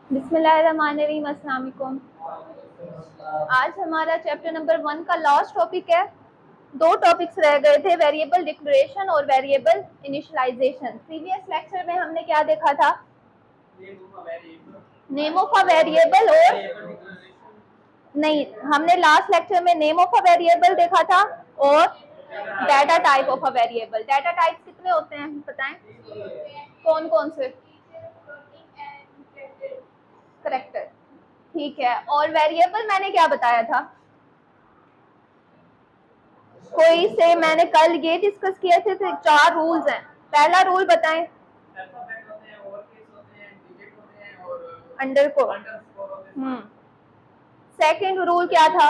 बिस्मिल्लाहिर्रहमानिर्रहीम, अस्सलाम वालेकुम। आज हमारा चैप्टर नंबर 1 का लास्ट टॉपिक है। दो टॉपिक्स रह गए थे, वेरिएबल डिक्लेरेशन और वेरिएबल इनिशियलाइजेशन। प्रीवियस लेक्चर में हमने क्या देखा था? नेम ऑफ अ वेरिएबल और नहीं, हमने लास्ट लेक्चर में नेम ऑफ अ वेरिएबल देखा था और data type of a variable. Data type कितने होते हैं बताएं? कौन कौन से? करेक्टर, ठीक है। और वेरिएबल मैंने क्या बताया था? कोई से मैंने कल ये डिस्कस किए थे, 4 रूल्स हैं। पहला रूल बताएं। अंडरस्कोर। सेकंड रूल क्या था?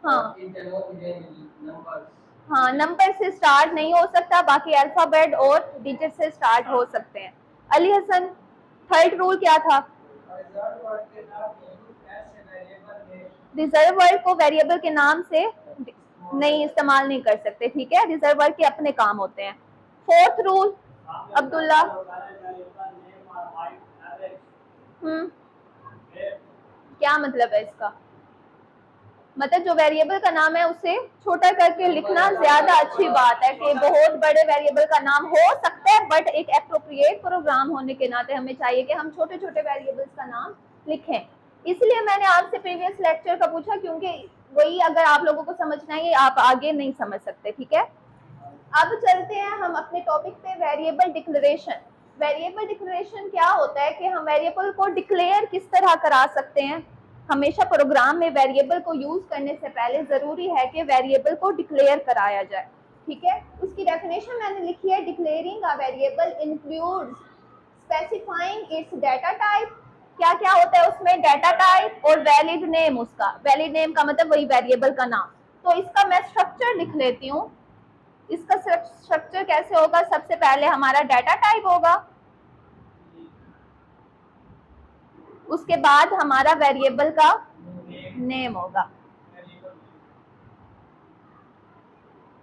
हाँ हाँ, नंबर से स्टार्ट नहीं हो सकता, बाकी अल्फाबेट और डिजिट से स्टार्ट हो सकते हैं। अली हसन, थर्ड रूल क्या था? रिजर्व वर्ड को वेरिएबल के नाम से नहीं इस्तेमाल नहीं कर सकते, ठीक है। रिजर्व वर्ड के अपने काम होते हैं। Fourth rule Abdullah. क्या मतलब है इसका? मतलब जो वेरिएबल का नाम है उसे छोटा करके लिखना ज्यादा अच्छी बात है कि बहुत बड़े वेरिएबल का नाम हो सकता है, बट एक एप्रोप्रिएट प्रोग्राम होने के नाते हमें चाहिए कि हम छोटे छोटे वेरिएबल्स का नाम लिखें। इसलिए मैंने आपसे प्रीवियस लेक्चर का पूछा, क्योंकि वही अगर आप लोगों को समझना है आप आगे नहीं समझ सकते, ठीक है। अब चलते हैं हम अपने टॉपिक पे, वेरिएबल डिक्लेरेशन। वेरिएबल डिक्लेरेशन क्या होता है कि हम वेरिएबल को डिक्लेयर किस तरह करा सकते हैं। हमेशा प्रोग्राम में वेरिएबल को यूज करने से पहले जरूरी है कि वेरिएबल को डिक्लेयर कराया जाए, ठीक है। उसकी डेफिनेशन मैंने लिखी है, declaring a variable includes specifying it's data type. क्या क्या होता है उसमें? डाटा टाइप और वैलिड नेम। उसका वैलिड नेम का मतलब वही वेरिएबल का नाम। तो इसका मैं स्ट्रक्चर लिख लेती हूँ। इसका स्ट्रक्चर कैसे होगा? सबसे पहले हमारा डाटा टाइप होगा, उसके बाद हमारा वेरिएबल का नेम होगा।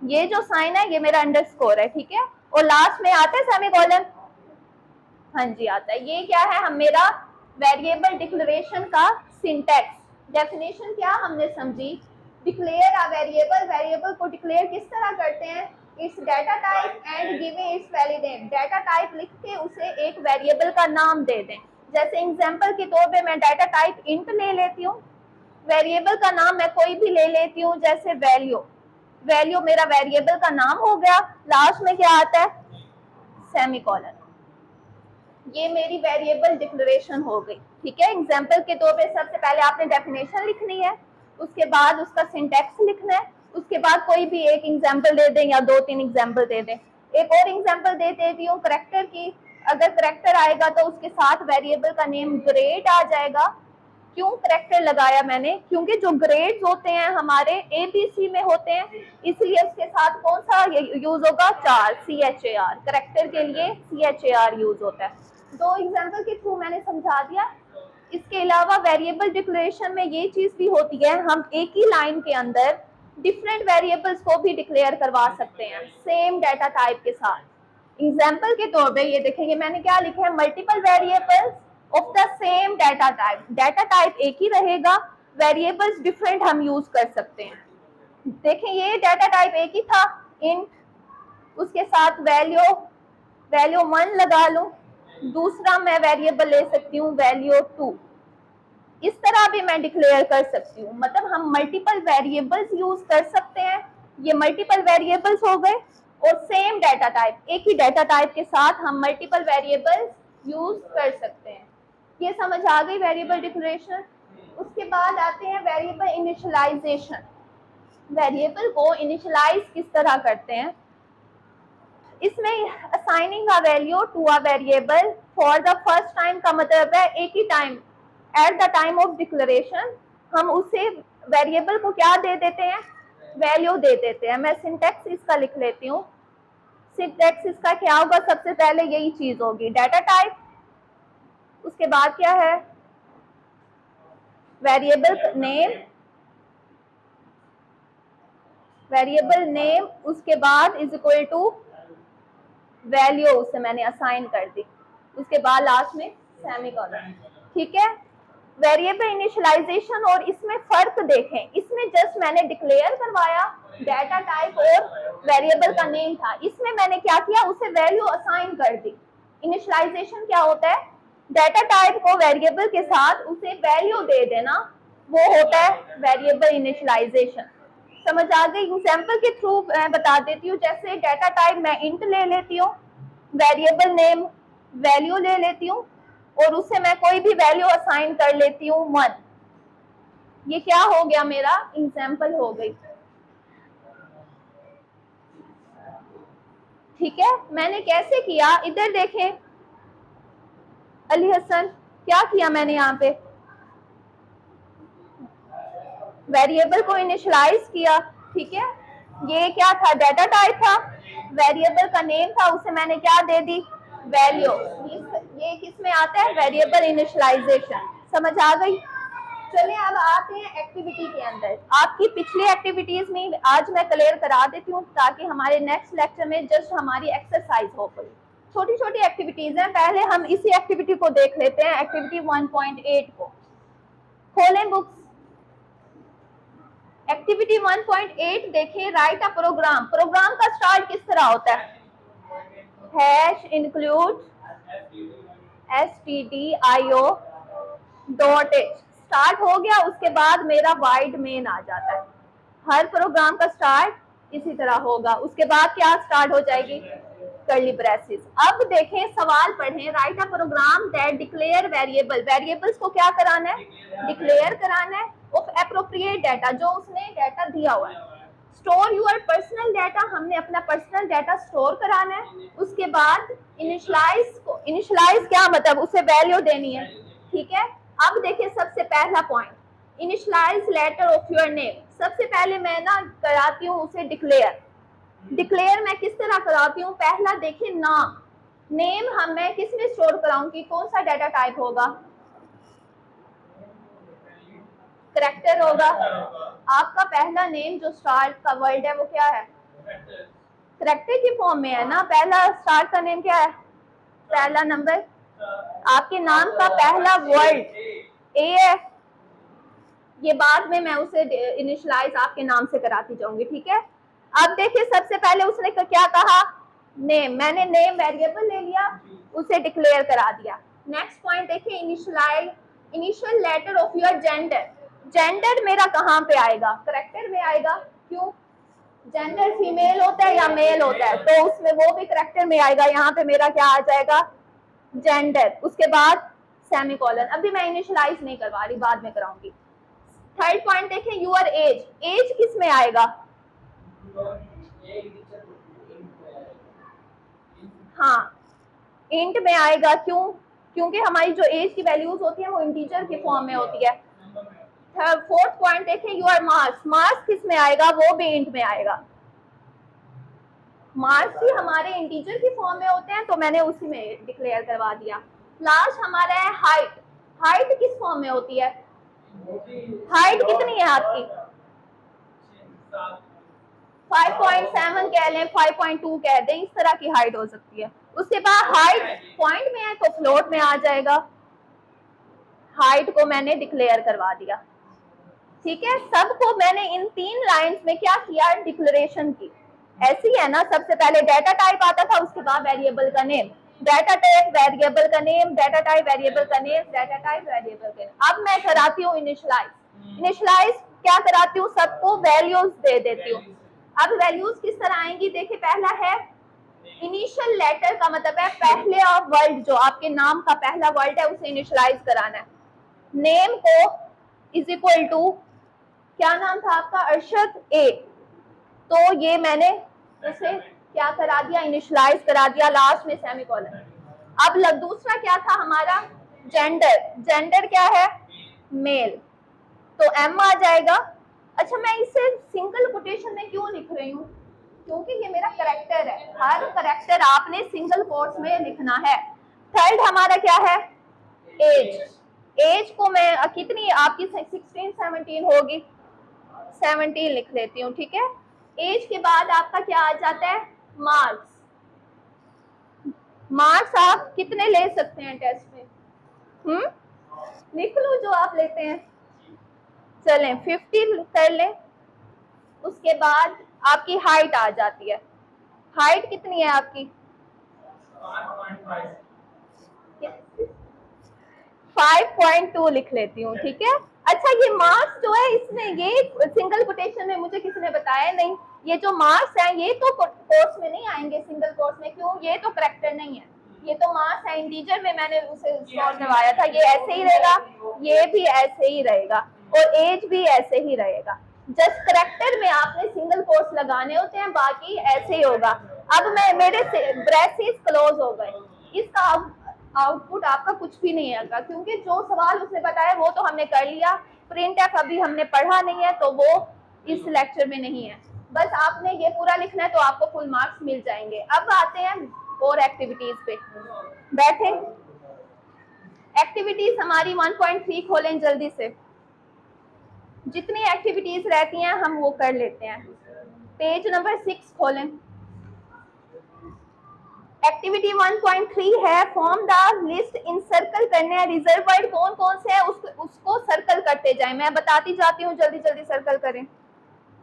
ये जो साइन है ये मेरा अंडरस्कोर है, ठीक है। और लास्ट में आता है सेमीकोलन। हाँ जी आता है। ये क्या है? हम मेरा वेरिएबल डिक्लेरेशन का सिंटैक्स। डेफिनेशन क्या हमने समझी? डिक्लेयर अ वेरिएबल, वेरिएबल को डिक्लेयर किस तरह करते हैं? It's data type and giving it's valid name. Data type लिख के उसे एक वेरिएबल का नाम दे दें। जैसे एग्जांपल के तौर पे मैं डाटा टाइप इंट ले लेती हूँ, वेरिएबल का नाम मैं कोई भी ले लेती हूँ, जैसे वैल्यू। वैल्यू मेरा वेरिएबल का नाम हो गया। लास्ट में क्या आता है? सेमीकोलन। ये मेरी वेरिएबल डिक्लेरेशन हो गई, ठीक है। एग्जांपल के तौर पे सबसे पहले आपने डेफिनेशन लिखनी है, उसके बाद उसका सिंटैक्स लिखना है, उसके बाद कोई भी एक एग्जांपल दे दें या 2-3 एग्जांपल दे दें। एक और एग्जांपल दे देती हूँ करेक्टर की। अगर करेक्टर आएगा तो उसके साथ वेरिएबल का नेम ग्रेड आ जाएगा। क्यों करेक्टर लगाया मैंने? क्योंकि जो ग्रेड्स होते हैं हमारे ABC में होते हैं, इसलिए उसके साथ कौन सा यूज होगा? चार, CHAR। करेक्टर के लिए CHAR यूज होता है। 2 एग्जांपल के थ्रू मैंने समझा दिया। इसके अलावा वेरिएबल डिक्लेरेशन में ये चीज भी होती है, हम एक ही लाइन के अंदर डिफरेंट वेरिएबल्स को भी डिक्लेयर करवा सकते हैं सेम डाटा टाइप के साथ। एग्जाम्पल के तौर पे ये देखेंगे मैंने क्या लिखा है, multiple variables of the same data type. Data type एक ही रहेगा, वेरिएबल्स डिफरेंट हम यूज कर सकते हैं। देखें ये डाटा टाइप एक ही था, इंट, उसके साथ वैल्यू 1 लगा लूं, दूसरा मैं वेरिएबल ले सकती हूँ वैल्यू 2। इस तरह भी मैं डिक्लेयर कर सकती हूँ। मतलब हम मल्टीपल वेरिएबल्स यूज कर सकते हैं। ये मल्टीपल वेरिएबल्स हो गए, और सेम डाटा टाइप, एक ही डाटा टाइप के साथ हम मल्टीपल वेरिएबल्स यूज कर सकते हैं। ये समझ आ गई वेरिएबल डिक्लेरेशन। उसके बाद आते हैं वेरिएबल इनिशियलाइजेशन। वेरिएबल को इनिशियलाइज किस तरह करते हैं? इसमें assigning a value to a variable for the first time का मतलब है एक ही time, at the time of declaration हम उसे वेरिएबल को क्या दे देते हैं? वैल्यू दे देते हैं। मैं सिंटैक्स इसका लिख लेती हूँ। सिंटैक्स इसका क्या होगा? सबसे पहले यही चीज होगी, डाटा टाइप, उसके बाद क्या है? वेरिएबल नेम, वेरिएबल नेम, उसके बाद इज इक्वल टू वैल्यू, उसे मैंने असाइन कर दी। उसके बाद लास्ट में सेमीकोलन, ठीक है। वेरिएबल इनिशियलाइजेशन और इसमें फर्क देखें, इसमें जस्ट मैंने डिक्लेयर करवाया डाटा टाइप और वेरिएबल का नेम था, इसमें मैंने क्या किया, उसे वैल्यू असाइन कर दी। इनिशियलाइजेशन क्या होता है, डाटा टाइप को वेरिएबल के साथ उसे वैल्यू दे देना, वो होता है वेरिएबल इनिशियलाइजेशन। समझ आ गई? एग्जांपल के थ्रू मैं बता देती हूँ। जैसे डाटा टाइप मैं इंट ले लेती हूँ, वेरिएबल नेम वैल्यू ले लेती हूँ और उससे मैं कोई भी वैल्यू असाइन कर लेती हूँ 1। ये क्या हो गया, मेरा एग्जांपल हो गई, ठीक है। मैंने कैसे किया, इधर देखें अली हसन, क्या किया मैंने यहाँ पे, वेरिएबल को इनिशियलाइज किया, ठीक है। ये क्या था, डाटा टाइप था, वेरिएबल का नेम था, उसे मैंने क्या दे दी, वैल्यू। ये किस में आता है, वेरिएबल इनिशियलाइजेशन। समझ आ गई? चलिए अब आते हैं एक्टिविटी के अंदर। आपकी पिछली एक्टिविटीज में आज मैं क्लियर करा देती हूँ ताकि हमारे नेक्स्ट लेक्चर में जस्ट हमारी एक्सरसाइज हो गई। छोटी छोटी एक्टिविटीज हैं, पहले हम इसी एक्टिविटी को देख लेते हैं, एक्टिविटी 1.8 को। खोलें बुक्स, एक्टिविटी 1.8 देखें, राइट अ प्रोग्राम। प्रोग्राम का स्टार्ट किस तरह होता है, hash include stdio dot h, start हो गया, उसके बाद मेरा वाइड मेन आ जाता है। हर प्रोग्राम का स्टार्ट इसी तरह होगा, उसके बाद क्या स्टार्ट हो जाएगी, कर्ली ब्रेसेस। अब देखें, सवाल पढ़ें, write a program that declare variable, variables को क्या कराना है, डिक्लेयर कराना है, ऑफ एप्रोप्रिएट डाटा, जो उसने डाटा दिया हुआ है। स्टोर यूर पर्सनल डाटा, हमने अपना पर्सनल डाटा स्टोर कराना है। उसके बाद इनिशियलाइज को, इनिशियलाइज क्या मतलब, उसे वैल्यू देनी है, ठीक है। अब देखिए सबसे पहला point, initialize letter of your name. सबसे पहले मैं ना कराती हूँ उसे डिक्लेयर। डिक्लेयर मैं किस तरह कराती हूँ, पहला देखिए नाम, नेम हम मैं किस में स्टोर कराऊंगी, कौन सा डाटा टाइप होगा, करैक्टर होगा। आपका पहला नेम जो स्टार्ट का वर्ड है वो क्या है, करैक्टर की फॉर्म में है ना। पहला स्टार्ट का नेम क्या है, पहला नंबर, आपके नाम का पहला वर्ड ए है। ये बाद में मैं उसे इनिशियलाइज आपके नाम से कराती जाऊंगी, ठीक है। अब देखिए सबसे पहले उसने क्या कहा, नेम, मैंने नेम वेरिएबल ले लिया, उसे डिक्लेयर करा दिया। नेक्स्ट पॉइंट देखिए, initialize initial letter of your gender. Gender मेरा कहाँ पे आएगा, करैक्टर में आएगा, क्यों, जेंडर फीमेल होता है या मेल होता है, तो उसमें वो भी करैक्टर में आएगा। यहाँ पे मेरा क्या आ जाएगा, जेंडर, उसके बाद सेमीकोलन। अभी मैं इनिशियलाइज नहीं करवा रही, बाद में कराऊंगी। थर्ड पॉइंट देखें, यूर एज, एज किस में आएगा, हाँ इंट में आएगा, क्यों, क्योंकि हमारी जो एज की वैल्यूज होती है वो इंटीजर की फॉर्म में होती है। फोर्थ पॉइंट देखें, यूर मार्क्स, मार्क्स किस में आएगा, वो भी इंट में आएगा। मार्क्स भी हमारे इंटीजर की फॉर्म में होते हैं, तो मैंने उसी में डिक्लेयर करवा दिया। लास्ट हमारा है हाइट, हाइट किस फॉर्म में होती है, हाइट कितनी है आपकी, 5.7 कह लें, 5.2 कह दें, इस तरह की हाइट हो सकती है। उसके बाद हाइट पॉइंट में है तो फ्लोट में आ जाएगा। हाइट को मैंने डिक्लेयर करवा दिया, ठीक है। सबको मैंने इन 3 लाइंस में क्या किया, डिक्लेरेशन की। ऐसी है ना, सबसे पहले डाटा टाइप आता था, उसके बाद वेरिएबल का नेम, डाटा टाइप वेरिएबल का नेम, डाटा टाइप वेरिएबल का नेम, डाटा टाइप वेरिएबल का नेम। अब मैं कराती हूँ इनिशियलाइज। इनिशियलाइज क्या कराती हूँ, सबको वैल्यूज दे देती हूँ। अब वैल्यूज किस तरह आएंगी, देखिए पहला है इनिशियल लेटर, का मतलब है पहले वर्ड, जो आपके नाम का पहला वर्ड है उसे इनिशियलाइज कराना है। नेम को इज इक्वल टू, क्या नाम था आपका, अरशद ए, तो ये मैंने उसे क्या करा दिया, इनिशियलाइज करा दिया, लास्ट में सेमीकोलन। अब दूसरा क्या था हमारा, जेंडर, जेंडर क्या है, मेल, तो एम आ जाएगा। अच्छा मैं इसे सिंगल कोटेशन में क्यों लिख रही हूँ, क्योंकि ये मेरा करैक्टर है, हर करैक्टर आपने सिंगल कोट्स में लिखना है। थर्ड हमारा क्या है, एज, एज को मैं कितनी आपकी 16-17 होगी, 17 लिख लेती हूँ, ठीक है। एज के बाद आपका क्या आ जाता है, मार्क्स, मार्क्स आप कितने ले सकते हैं टेस्ट में? लिख लो जो आप लेते हैं। चलें 50 कर लें। उसके बाद आपकी हाइट आ जाती है। हाइट कितनी है आपकी? 5.2 लिख लेती हूँ, ठीक है। अच्छा, ये मार्क्स जो है इसमें ये सिंगल कोटेशन में मुझे किसी ने बताया नहीं, ये जो मार्क्स है ये तो कोर्स में नहीं आएंगे सिंगल कोर्स में, क्यों? ये तो करैक्टर नहीं है, ये तो मार्क्स है। इंटीजर में मैंने उसे स्कोर करवाया था, ये ऐसे ही रहेगा, ये भी ऐसे ही रहेगा और एज भी ऐसे ही रहेगा। जस्ट करैक्टर में आपने सिंगल कोर्स लगाने होते हैं, बाकी ऐसे ही होगा। अब मैं मेरे ब्रेसेस क्लोज हो गए, इसका आउटपुट आपका कुछ भी नहीं आएगा, क्योंकि जो सवाल उसने बताया वो तो हमने कर लिया। प्रिंट एफ अभी हमने पढ़ा नहीं है, तो वो इस लेक्चर में नहीं है। बस आपने ये पूरा लिखना है तो आपको फुल मार्क्स मिल जाएंगे। अब आते हैं और एक्टिविटीज पे। बैठे, एक्टिविटीज हमारी 1.3 खोलें जल्दी से। जितनी एक्टिविटीज रहती हैं हम वो कर लेते हैं। पेज नंबर 6 खोलें। एक्टिविटी 1.3 है, form the list in circle करने हैं। रिजर्व वर्ड कौन कौन से है उसको सर्कल करते जाएं। मैं बताती जाती हूँ, जल्दी जल्दी सर्कल करें।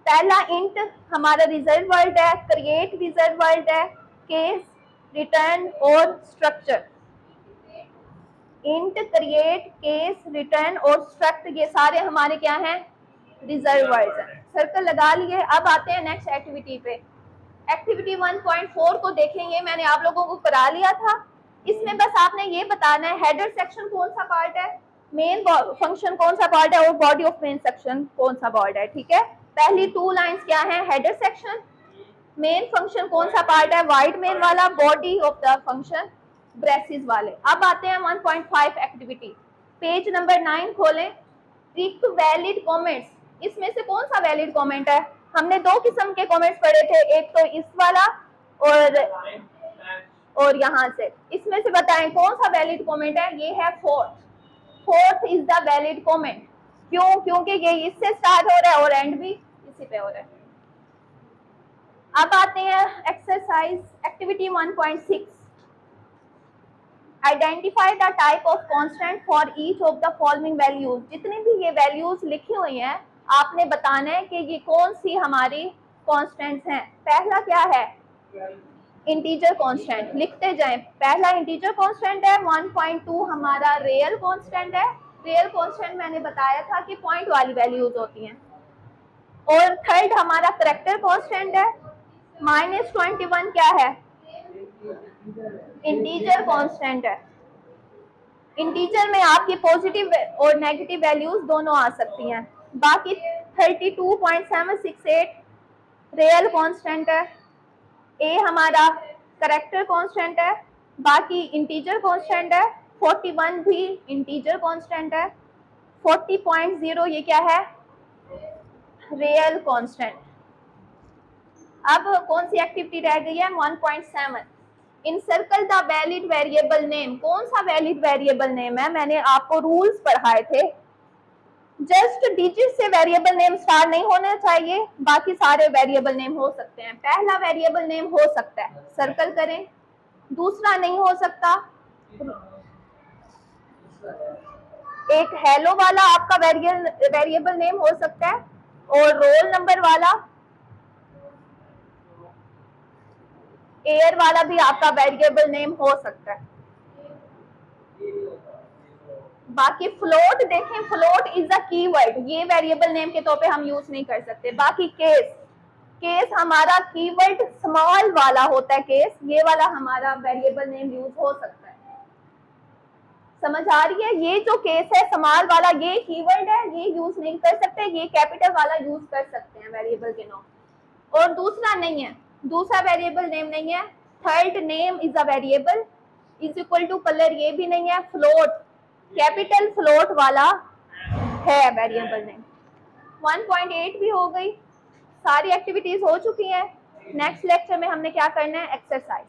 पहला इंट हमारा रिजर्व वर्ड है, क्रिएट रिजर्व वर्ड है, केस, रिटर्न और structure. Int, create, case, return और स्ट्रक्ट, ये सारे हमारे क्या हैं? रिजर्व वर्ड्स हैं। सर्कल लगा लिए। अब आते हैं नेक्स्ट एक्टिविटी पे। एक्टिविटी 1.4 को देखेंगे, मैंने आप लोगों को करा लिया था। इसमें बस आपने ये बताना है हेडर सेक्शन कौन सा पार्ट है, मेन फंक्शन कौन सा पार्ट है और बॉडी ऑफ मेन सेक्शन कौन सा पार्ट है, ठीक है। पहली 2 लाइंस क्या है? हेडर सेक्शन, मेन फंक्शन कौन सा पार्ट है? वाइड मेन वाला, body of the function braces वाले। अब आते हैं 1.5 एक्टिविटी। पेज नंबर 9 खोलें। टिक वैलिड कमेंट्स। इसमें से कौन सा वैलिड कमेंट है? हमने 2 किस्म के कमेंट्स पढ़े थे, एक तो इस वाला और यहाँ से। इसमें से बताएं कौन सा वैलिड कमेंट है? ये है fourth is the valid comment. क्यों? क्योंकि ये इससे स्टार्ट हो रहा है और एंड भी इसी पे हो रहा है। अब आते हैं exercise activity 1.6। Identify the type of constant for each of the following values. जितनी भी ये वैल्यूज लिखी हुई हैं आपने बताना है कि ये कौन सी हमारी कांस्टेंट्स हैं। पहला क्या है? Integer constant. लिखते जाएं। पहला इंटीजर कांस्टेंट है। 1.2 हमारा रियल कांस्टेंट है। रियल कांस्टेंट मैंने बताया था कि पॉइंट वाली वैल्यूज होती हैं। और थर्ड हमारा करैक्टर कांस्टेंट है। -21 क्या है? इंटीजर कांस्टेंट है। इंटीजर में आपकी पॉजिटिव और नेगेटिव वैल्यूज दोनों आ सकती हैं। बाकी 32.768 रियल कांस्टेंट है। ए हमारा करैक्टर कांस्टेंट है। बाकी इंटीजर कांस्टेंट है। 41 भी इंटीजर कांस्टेंट है। 40.0 ये क्या है? Real constant. अब कौन सी एक्टिविटी रह गई है? 1.7 encircle the valid variable name. कौन सा वैलिड वेरिएबल नेम है? मैंने आपको रूल्स पढ़ाए थे। जस्ट डिजिट से वेरिएबल नेम स्टार्ट नहीं होना चाहिए, बाकी सारे वेरिएबल नेम हो सकते हैं। पहला वेरिएबल नेम हो सकता है, सर्कल करें। दूसरा नहीं हो सकता। एक हेलो वाला आपका वेरिएबल नेम हो सकता है और रोल नंबर वाला, एयर वाला भी आपका वेरिएबल नेम हो सकता है। बाकी फ्लोट देखें, फ्लोट इज अ कीवर्ड, ये वेरिएबल नेम के तौर पे हम यूज नहीं कर सकते। बाकी केस, केस हमारा कीवर्ड स्मॉल वाला होता है। केस ये वाला हमारा वेरिएबल नेम यूज हो सकता है। समझ आ रही है? ये जो केस है स्मॉल वाला, ये कीवर्ड है, ये यूज नहीं कर सकते। ये कैपिटल वाला यूज कर सकते हैं वेरिएबल के नाम। और दूसरा नहीं है, दूसरा वेरिएबल नेम नहीं है। Third name is a variable, is equal to colour, ये भी नहीं है। फ्लोट, कैपिटल फ्लोट वाला है वेरिएबल नेम। 1.8 भी हो गई। सारी एक्टिविटीज हो चुकी हैं। नेक्स्ट लेक्चर में हमने क्या करना है? एक्सरसाइज।